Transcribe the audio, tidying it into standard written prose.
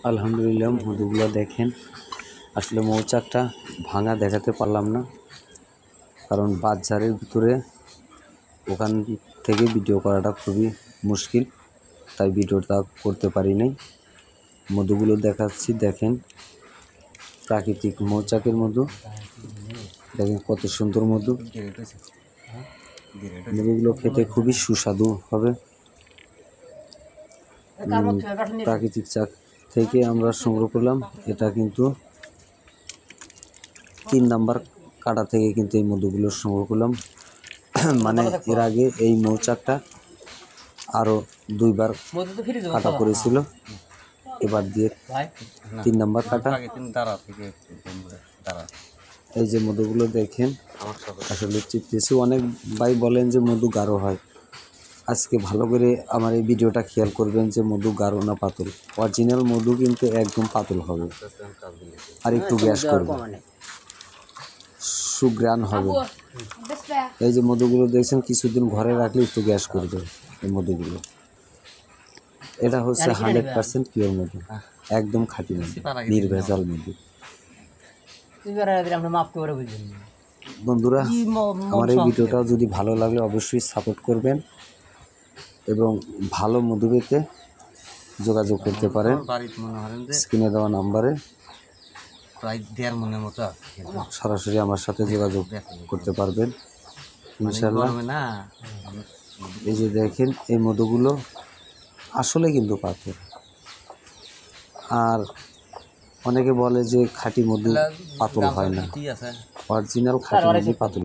আলহামদুলিল্লাহ মধুগুলো দেখেন। আসলে মৌচাকটা ভাঙা দেখাতে পারলাম না, কারণ বাজারের ভিতরে ওখান থেকে ভিডিও করাটা খুবই মুশকিল, তাই ভিডিওটা করতে পারি নাই। মধুগুলো দেখাচ্ছি, দেখেন প্রাকৃতিক মৌচাকের মধু, দেখেন কত সুন্দর মধু। মধুগুলো খেতে খুবই সুস্বাদু হবে। প্রাকৃতিক চাক থেকে আমরা সংগ্রহ করলাম। এটা কিন্তু 3 নাম্বার কাটা থেকে কিন্তু এই মধুগুলো সংগ্রহ করলাম। মানে এর আগে এই মৌচাকটা আরও 2বার কাটা পড়েছিল, এবার দিয়ে 3 নাম্বার কাটা। এই যে মধুগুলো দেখেন, আসলে চিপতেছি। অনেক ভাই বলেন যে মধু গাঢ় হয়। আজকে ভালো করে আমার এই ভিডিওটা খেয়াল করবেন যে মধু গাঢ় না পাতল। অরিজিনাল মধু কিন্তু একদম পাতল হবে, আর একটু গ্যাস করবে, সুগ্রান হবে। এই যে মধুগুলো দেখছেন, কিছুদিন ঘরে রাখলে একটু গ্যাস করবে এই মধুগুলো। এটা হচ্ছে 100% পিওর মধু, একদম খাঁটি মধু, নির্ভেজাল মধু। বন্ধুরা, আমার এই ভিডিওটা যদি ভালো লাগলে অবশ্যই সাপোর্ট করবেন এবং ভালো মধু পেতে যোগাযোগ করতে পারেন স্ক্রিনে দেওয়া নাম্বারে। প্রায় 1.5 মনের মতো সরাসরি আমার সাথে যোগাযোগ করতে পারবেন ইনশাআল্লাহ। এই যে দেখেন, এই মধুগুলো আসলে কিন্তু পাথর। আর অনেকে বলে যে খাঁটি মধু পাতল হয় না, অরিজিনাল খাঁটি মধু পাতল।